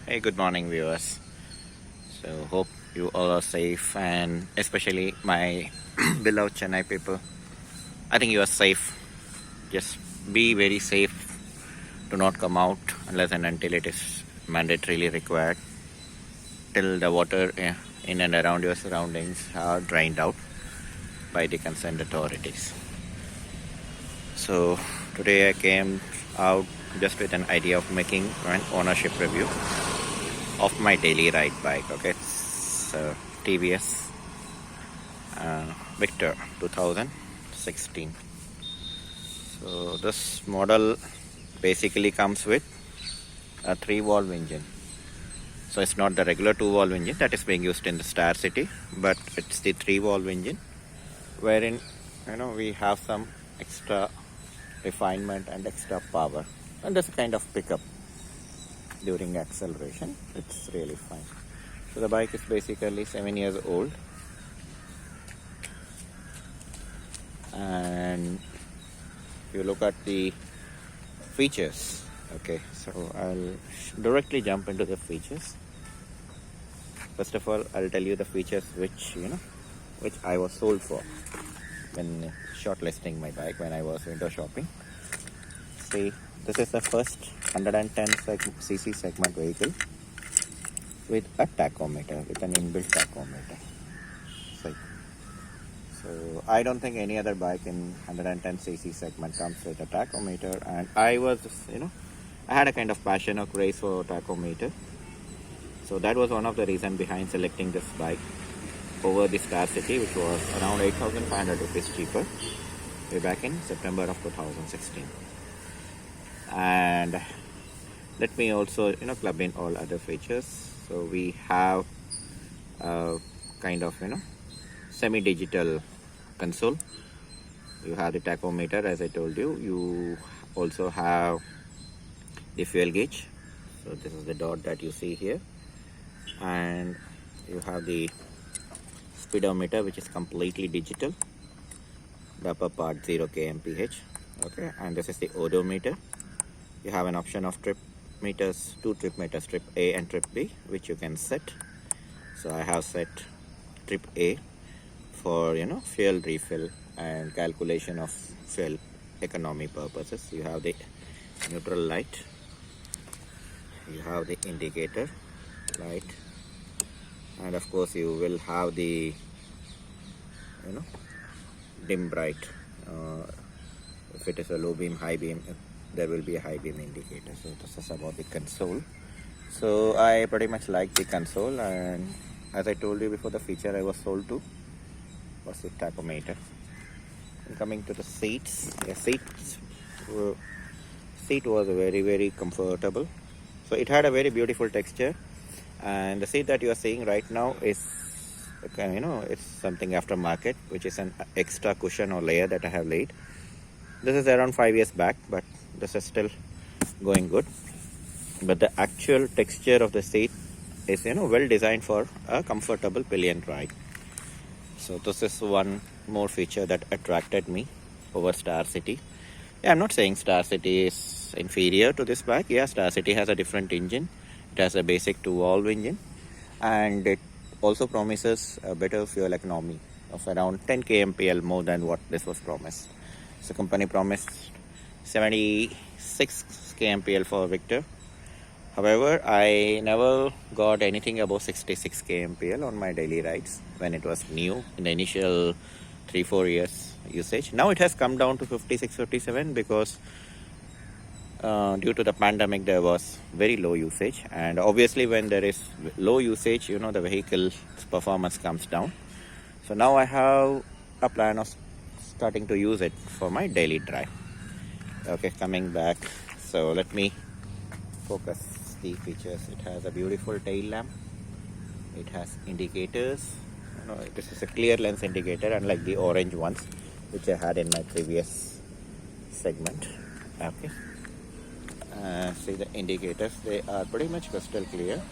Hey, good morning, viewers. So, hope you all are safe, and especially my beloved Chennai people. I think you are safe. Just be very safe. Do not come out unless and until it is mandatorily required. Till the water in and around your surroundings are drained out by the concerned authorities. So, today I came out just with an idea of making an ownership review of my daily ride bike. Okay, it's TVS Victor 2016. So this model basically comes with a 3-valve engine. So it's not the regular 2-valve engine that is being used in the Star City, but it's the 3-valve engine, wherein we have some extra refinement and extra power, and there's a kind of pickup during acceleration. It's really fine. So the bike is basically 7 years old, and if you look at the features, okay, so I'll directly jump into the features. First of all, I'll tell you the features which I was sold for when shortlisting my bike when I was window shopping. See, this is the first 110cc segment vehicle with a tachometer, with an inbuilt tachometer. So I don't think any other bike in 110cc segment comes with a tachometer, and I had a kind of passion or craze for tachometer. So that was one of the reasons behind selecting this bike over the Star City, which was around 8,500 rupees cheaper way back in September of 2016. And let me also club in all other features. So we have a kind of semi-digital console. You have the tachometer, as I told you. You also have the fuel gauge. So this is the dot that you see here, and you have the speedometer, which is completely digital. The upper part 0 kmph. Okay, and this is the odometer. You have an option of trip meters, 2 trip meters, trip A and trip B, which you can set. So I have set trip A for fuel refill and calculation of fuel economy purposes. You have the neutral light, you have the indicator light, and of course you will have the dim bright. If it is a low beam, high beam, there will be a high beam indicator. So this is about the console. So I pretty much like the console, and as I told you before, the feature I was sold to was the tachometer. And coming to the seats, the seat was very, very comfortable. So it had a very beautiful texture, and the seat that you are seeing right now is it's something aftermarket, which is an extra cushion or layer that I have laid. This is around 5 years back, but this is still going good. But the actual texture of the seat is well designed for a comfortable pillion ride. So this is one more feature that attracted me over Star City. Yeah, I'm not saying Star City is inferior to this bike. Yeah, Star City has a different engine. It has a basic 2-valve engine, and it also promises a better fuel economy of around 10 kmpl more than what this was promised. So company promised 76 kmpl for Victor. However, I never got anything above 66 kmpl on my daily rides when it was new in the initial 3-4 years usage. Now it has come down to 56-57 because due to the pandemic there was very low usage, and obviously when there is low usage, the vehicle's performance comes down. So now I have a plan of starting to use it for my daily drive. Okay, coming back, so let me focus the features. It has a beautiful tail lamp. It has indicators. This is a clear lens indicator, unlike the orange ones which I had in my previous segment. Okay, see the indicators, they are pretty much crystal clear,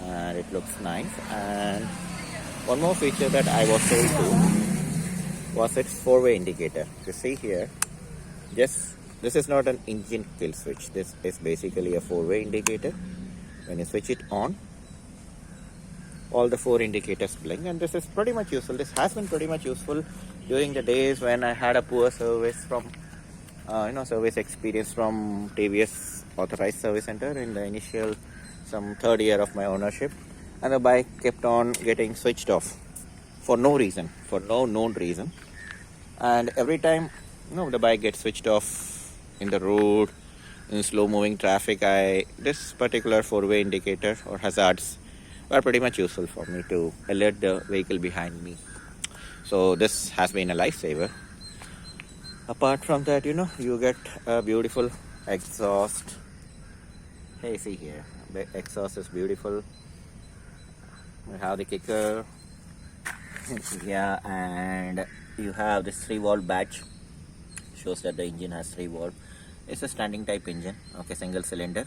and it looks nice. And one more feature that I was sold to was its 4-way indicator. You see here, this is not an engine kill switch. This is basically a 4-way indicator, When you switch it on, all the 4 indicators blink, and this is pretty much useful. This has been pretty much useful during the days when I had a poor service from service experience from TVS authorized service center in the initial some third year of my ownership, and the bike kept on getting switched off for no reason, for no known reason. And every time the bike gets switched off in the road, in slow moving traffic, this particular 4-way indicator or hazards were pretty much useful for me to alert the vehicle behind me. So this has been a lifesaver. Apart from that, you get a beautiful exhaust. Hey, see here, the exhaust is beautiful. You have the kicker, yeah, and you have this 3-valve badge. Shows that the engine has 3-valve. It's a standing type engine, okay, single cylinder,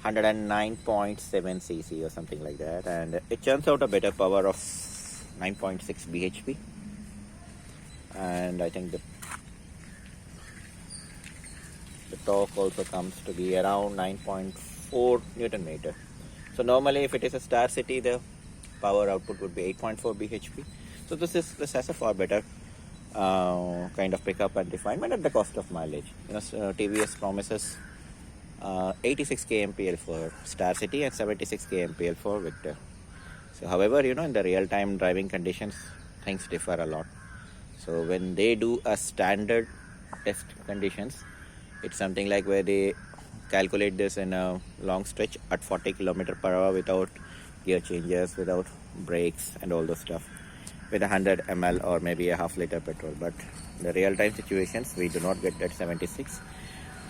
109.7 cc or something like that, and it churns out a better power of 9.6 bhp, and I think the torque also comes to be around 9.4 Newton meter. So normally if it is a Star City, the power output would be 8.4 bhp. So this has a far better kind of pickup and refinement at the cost of mileage. TVS promises 86 kmpl for Star City and 76 kmpl for Victor. So however, in the real-time driving conditions, things differ a lot. So when they do a standard test conditions, it's something like where they calculate this in a long stretch at 40 km/h without gear changes, without brakes and all those stuff, with 100 ml or maybe a half-liter petrol. But the real-time situations, we do not get that 76.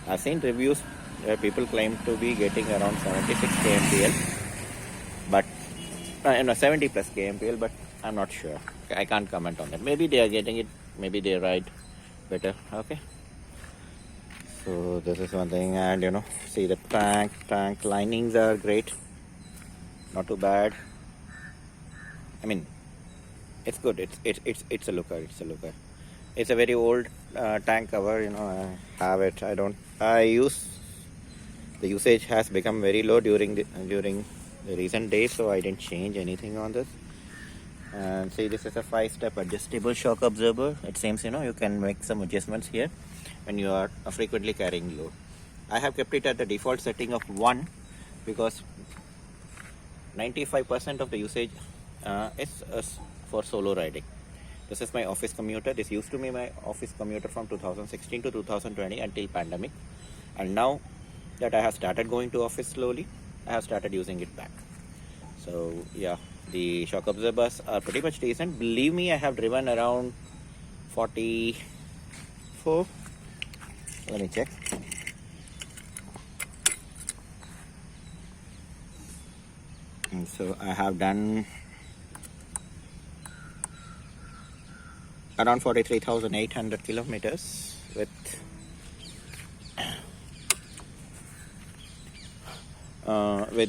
I've seen reviews where people claim to be getting around 76 kmpl, but 70 plus kmpl, but I'm not sure. I can't comment on that. Maybe they are getting it, maybe they ride better. Okay. So this is one thing, and see the tank linings are great, not too bad. I mean, it's good. It's a looker. It's a very old tank cover. I have it. The usage has become very low during the recent days, so I didn't change anything on this. And see, this is a 5-step adjustable shock absorber. It seems you can make some adjustments here when you are frequently carrying load. I have kept it at the default setting of 1 because 95% of the usage is for solo riding. This is my office commuter. This used to be my office commuter from 2016 to 2020 until pandemic, and now that I have started going to office slowly, I have started using it back. So yeah, the shock absorbers are pretty much decent. Believe me, I have driven around 44. Let me check. And so I have done around 43,800 kilometers with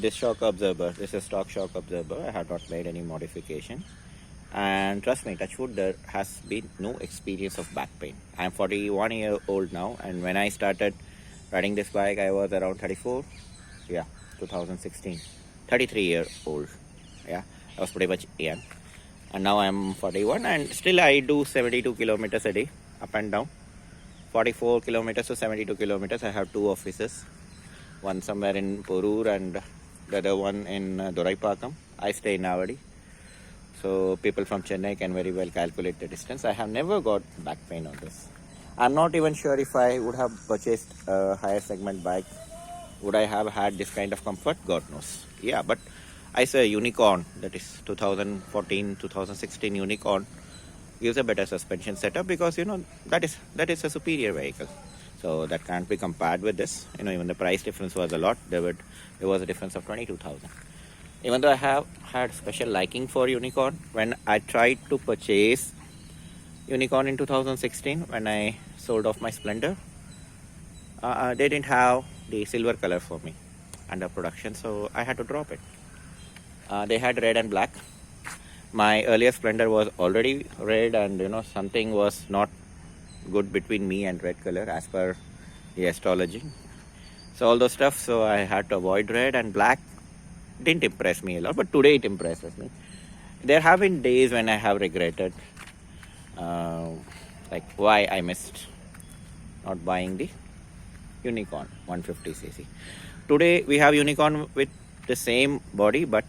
this shock absorber. This is stock shock absorber. I have not made any modification, and trust me, touch wood, there has been no experience of back pain. I am 41 years old now, and when I started riding this bike, I was around 34. Yeah, 2016. 33 years old. Yeah, I was pretty much young, and now I am 41, and still I do 72 kilometers a day up and down. 44 kilometers to 72 kilometers. I have 2 offices, one somewhere in Porur and the other one in Doraipakam. I stay in Navadi, so people from Chennai can very well calculate the distance. I have never got back pain on this. I'm not even sure if I would have purchased a higher segment bike, would I have had this kind of comfort? God knows. Yeah, but I say Unicorn, that is 2014-2016 Unicorn, gives a better suspension setup because that is a superior vehicle. So that can't be compared with this. Even the price difference was a lot. There was a difference of 22,000. Even though I have had special liking for Unicorn, when I tried to purchase Unicorn in 2016, when I sold off my Splendor, they didn't have the silver color for me under production, so I had to drop it. They had red and black. My earlier Splendor was already red, and something was not good between me and red color as per the astrology. So all those stuff. So I had to avoid red, and black didn't impress me a lot, but today it impresses me. There have been days when I have regretted, uh, like why I missed not buying the Unicorn 150cc. Today we have Unicorn with the same body but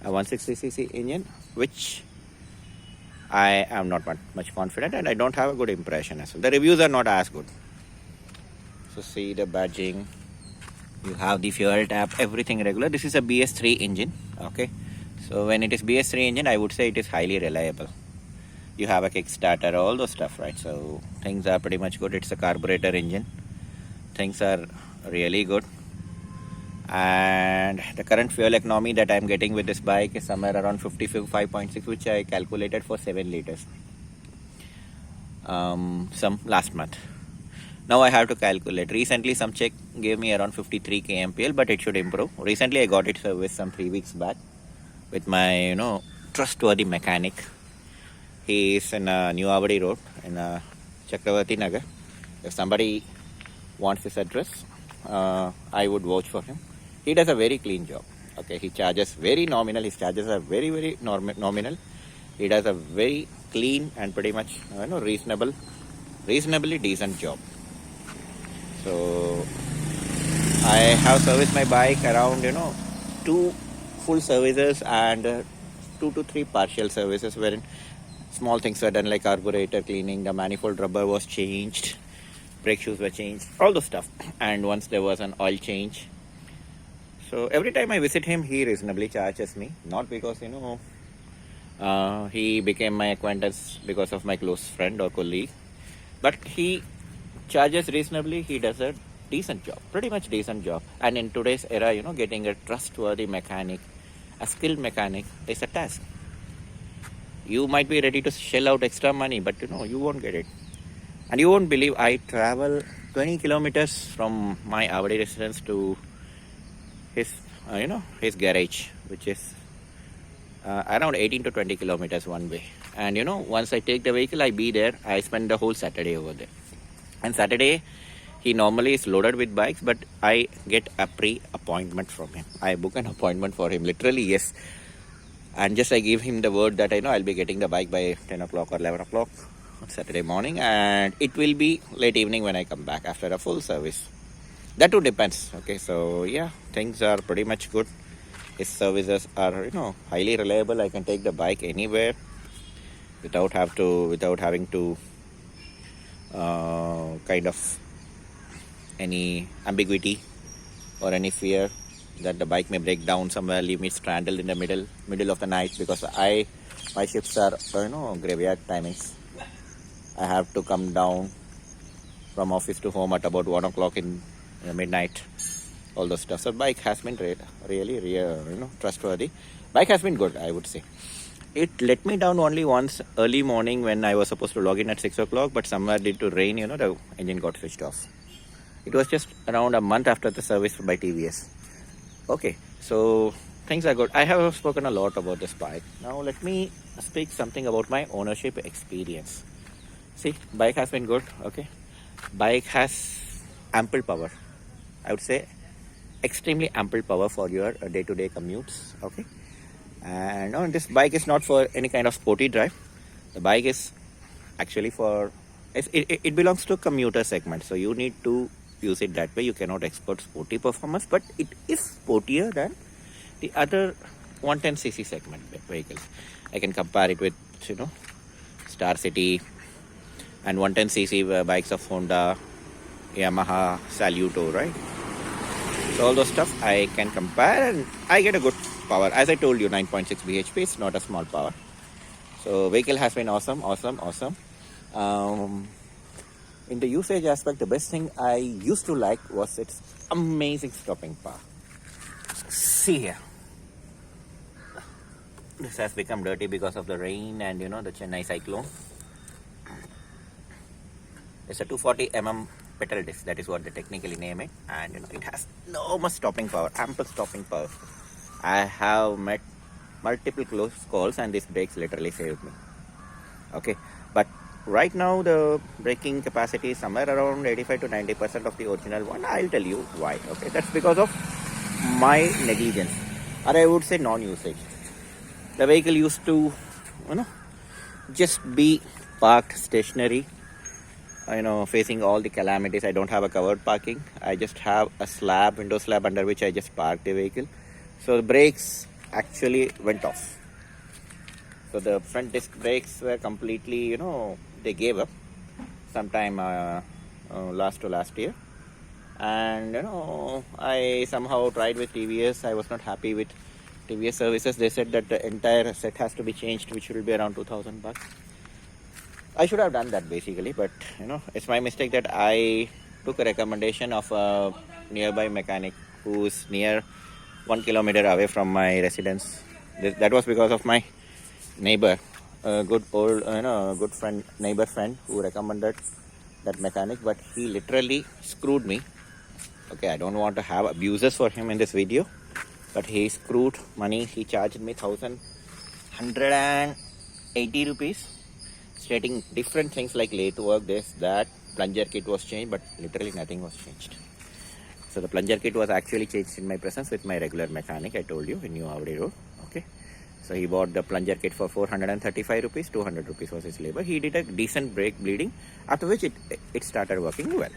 a 160cc engine, which I am not much confident, and I don't have a good impression as well. The reviews are not as good. So see the badging, you have the fuel tap, everything regular. This is a BS3 engine. Okay, so when it is BS3 engine, I would say it is highly reliable. You have a Kickstarter, all those stuff, right? So things are pretty much good. It's a carburetor engine. Things are really good. And the current fuel economy that I'm getting with this bike is somewhere around 55.6, which I calculated for 7 liters some last month. Now I have to calculate. Recently some check gave me around 53 kmpl, but it should improve. Recently I got it serviced some 3 weeks back with my trustworthy mechanic. He is in New Avadi Road in Chakravarti Nagar. If somebody wants his address, I would vouch for him. He does a very clean job. Okay, he charges very nominal. His charges are very, very nominal. He does a very clean and pretty much reasonably decent job. So I have serviced my bike around 2 full services and 2 to 3 partial services, wherein small things were done like carburetor cleaning, the manifold rubber was changed, brake shoes were changed, all those stuff. And once there was an oil change. So every time I visit him, he reasonably charges me. Not because he became my acquaintance because of my close friend or colleague, but he charges reasonably. He does a decent job, pretty much decent job. And in today's era, getting a trustworthy mechanic, a skilled mechanic, is a task. You might be ready to shell out extra money, but you won't get it. And you won't believe, I travel 20 kilometers from my Avadi residence to his garage, which is around 18 to 20 kilometers one way. And once I take the vehicle, I be there. I spend the whole Saturday over there. And Saturday, he normally is loaded with bikes, but I get a pre-appointment from him. I book an appointment for him, literally, yes. And just I give him the word that I'll be getting the bike by 10 o'clock or 11 o'clock on Saturday morning, and it will be late evening when I come back after a full service. That too depends. Okay, so yeah, things are pretty much good. His services are highly reliable. I can take the bike anywhere without having to kind of any ambiguity or any fear that the bike may break down somewhere, leave me stranded in the middle of the night, because my shifts are graveyard timings. I have to come down from office to home at about 1 o'clock in midnight, all those stuff. So bike has been really trustworthy. Bike has been good, I would say. It let me down only once early morning when I was supposed to log in at 6 o'clock, but somewhere due to rain, the engine got switched off. It was just around a month after the service by TVS. Okay, so things are good. I have spoken a lot about this bike. Now let me speak something about my ownership experience. See, bike has been good. Okay, bike has ample power. I would say extremely ample power for your day-to-day commutes. Okay, and this bike is not for any kind of sporty drive. The bike is actually it belongs to a commuter segment, so you need to use it that way. You cannot export sporty performance, but it is sportier than the other 110cc segment vehicles. I can compare it with Star City and 110cc bikes of Honda, Yamaha, Saluto, right? So all those stuff I can compare, and I get a good power. As I told you, 9.6 bhp is not a small power. So vehicle has been awesome. In the usage aspect, the best thing I used to like was its amazing stopping power. See here. This has become dirty because of the rain and the Chennai cyclone. It's a 240 pedal disc, that is what they technically name it, and it has enormous stopping power, ample stopping power. I have met multiple close calls and these brakes literally saved me. Okay, but right now the braking capacity is somewhere around 85 to 90% of the original one. I'll tell you why. Okay, that's because of my negligence, or I would say non-usage. The vehicle used to, you know, just be parked stationary, facing all the calamities. I don't have a covered parking. I just have a slab, window slab, under which I just parked the vehicle. So the brakes actually went off. So the front disc brakes were completely, they gave up sometime last year. And, I somehow tried with TVS. I was not happy with TVS services. They said that the entire set has to be changed, which will be around 2,000 bucks. I should have done that basically, but it's my mistake that I took a recommendation of a nearby mechanic who's near 1 kilometer away from my residence. That was because of my neighbor, a good old, good friend, neighbor friend who recommended that mechanic, but he literally screwed me. Okay, I don't want to have abuses for him in this video, but he screwed money. He charged me 1,180 rupees, stating different things like late work, this, that, plunger kit was changed, but literally nothing was changed. So the plunger kit was actually changed in my presence with my regular mechanic, I told you, in New Avdi Road. Okay, so he bought the plunger kit for 435 rupees, 200 rupees was his labor. He did a decent brake bleeding, after which it started working well.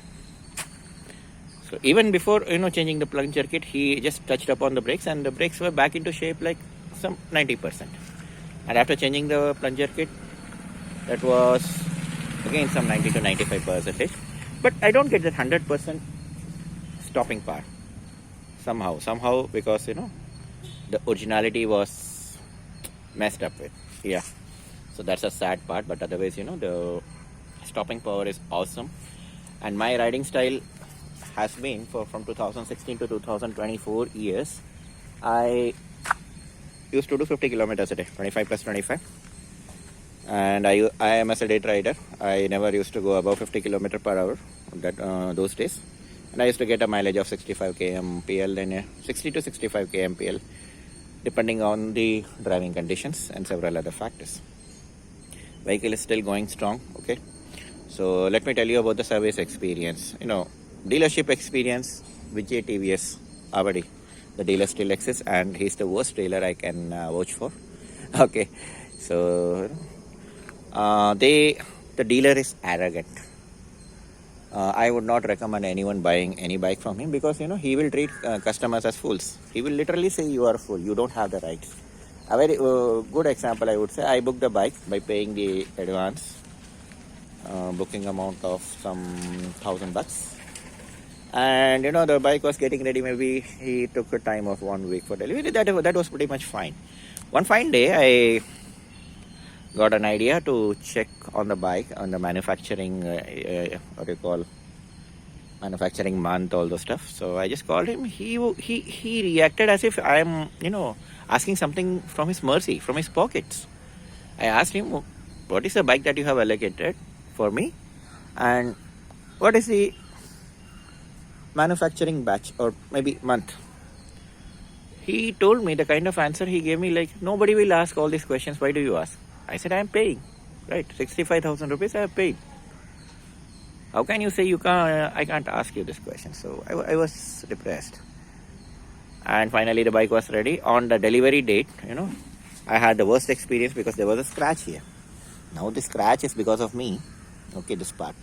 So even before changing the plunger kit, he just touched upon the brakes, and the brakes were back into shape like some 90%. And after changing the plunger kit, that was again some 90 to 95%. But I don't get that 100% stopping power somehow, because the originality was messed up with. Yeah, so that's a sad part, but otherwise the stopping power is awesome. And my riding style has been from 2016 to 2024 years. I used to do 50 kilometers a day, 25 plus 25. And I am as a day rider. I never used to go above 50 km per hour those days. And I used to get a mileage of 65 km PL, then 60 to 65 km PL, depending on the driving conditions and several other factors. Vehicle is still going strong. Okay, so let me tell you about the service experience. Dealership experience with TVS Avadi. The dealer still exists, and he's the worst dealer I can vouch for. Okay, so the dealer is arrogant. I would not recommend anyone buying any bike from him, because he will treat customers as fools. He will literally say you are a fool, you don't have the rights. A very good example, I would say, I booked the bike by paying the advance booking amount of some 1,000 bucks. And the bike was getting ready. Maybe he took a time of 1 week for delivery. That was pretty much fine. One fine day, I got an idea to check on the bike, on the manufacturing, manufacturing month, all those stuff. So I just called him. He reacted as if I am, asking something from his mercy, from his pockets. I asked him, what is the bike that you have allocated for me? And what is the manufacturing batch or maybe month? He told me the kind of answer he gave me, like, nobody will ask all these questions. Why do you ask? I said, I am paying, right? 65,000 rupees I have paid. How can you say I can't ask you this question? So I was depressed. And finally the bike was ready. On the delivery date, I had the worst experience because there was a scratch here. Now the scratch is because of me. Okay, this part.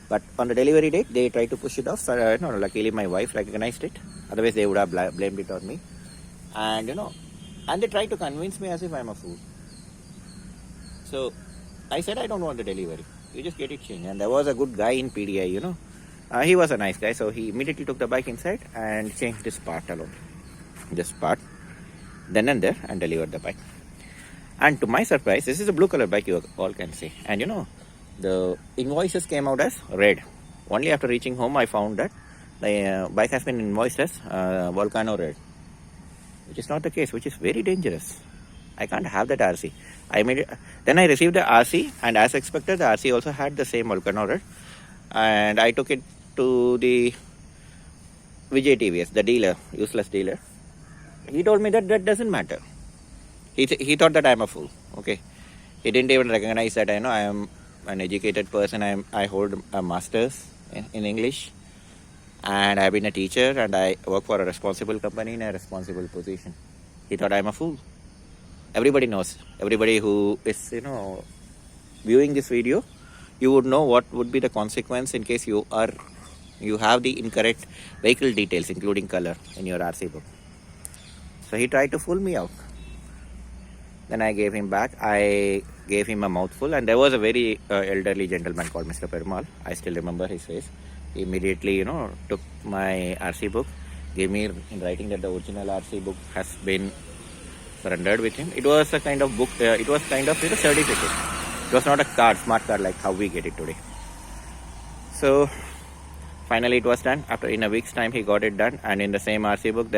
But on the delivery date, they tried to push it off. So, luckily my wife recognized it. Otherwise they would have blamed it on me. And, and they tried to convince me as if I'm a fool. So I said, I don't want the delivery. You just get it changed. And there was a good guy in PDI, he was a nice guy. So he immediately took the bike inside and changed this part alone. This part. Then and there, and delivered the bike. And to my surprise, this is a blue color bike, you all can see. And the invoices came out as red. Only after reaching home, I found that the bike has been invoiced as Volcano red, which is not the case, which is very dangerous. I can't have that RC. Then I received the RC, and as expected, the RC also had the same Volcano red. And I took it to the Vijay TVS, the dealer, useless dealer. He told me that doesn't matter. He thought that I'm a fool. Okay, he didn't even recognize that I am an educated person. I hold a master's in English, and I've been a teacher, and I work for a responsible company in a responsible position. He thought I'm a fool. Everybody knows. Everybody who is, viewing this video, you would know what would be the consequence in case you have the incorrect vehicle details, including color, in your RC book. So he tried to fool me out. Then I gave him back. I gave him a mouthful, and there was a very elderly gentleman called Mr. Perumal. I still remember his face. He immediately, took my RC book, gave me in writing that the original RC book has been surrendered with him. It was a kind of book. It was kind of a certificate. It was not a card, smart card like how we get it today. So finally it was done. After in a week's time he got it done, and in the same RC book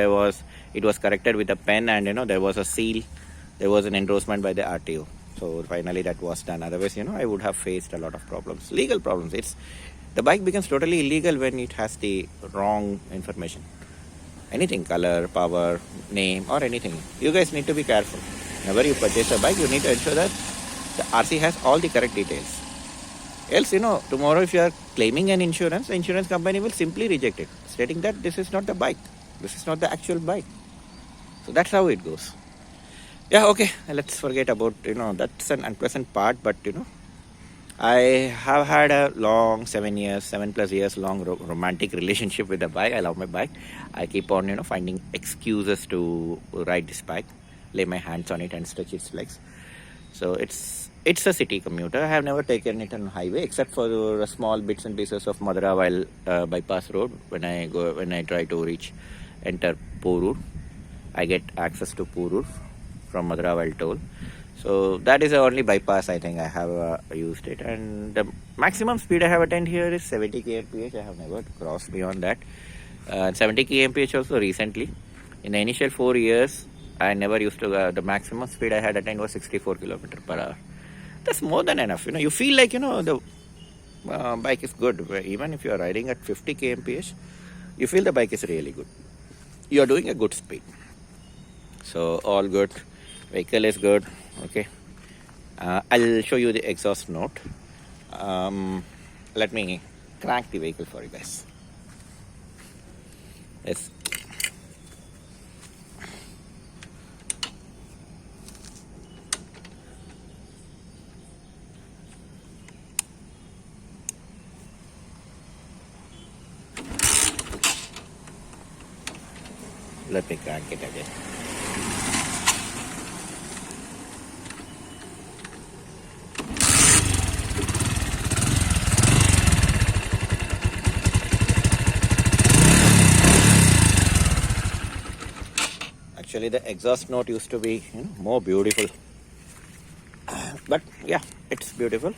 it was corrected with a pen, and there was a seal. There was an endorsement by the RTO. So finally that was done. Otherwise, I would have faced a lot of problems, legal problems. The bike becomes totally illegal when it has the wrong information. Anything, color, power, name, or anything. You guys need to be careful. Whenever you purchase a bike, you need to ensure that the RC has all the correct details. Else, tomorrow if you are claiming an insurance, the insurance company will simply reject it, stating that this is not the bike. This is not the actual bike. So that's how it goes. Yeah, okay, let's forget about, that's an unpleasant part, but, I have had a long 7+ years long romantic relationship with the bike. I love my bike. I keep on, finding excuses to ride this bike, lay my hands on it and stretch its legs. So it's a city commuter. I have never taken it on highway except for the small bits and pieces of Madura bypass road. When I try to enter Porur, I get access to Porur from Madura toll. So that is the only bypass I think I have used it, and the maximum speed I have attained here is 70 kmph. I have never crossed beyond that. 70 kmph also recently. In the initial 4 years, I never used to. The maximum speed I had attained was 64 km/h. That's more than enough. You feel like the bike is good. Even if you are riding at 50 kmph, you feel the bike is really good. You are doing a good speed. So all good. Vehicle is good. Okay. I'll show you the exhaust note. Let me crank the vehicle for you guys. Yes. Let me crank it again. Actually, the exhaust note used to be more beautiful. But yeah, it's beautiful.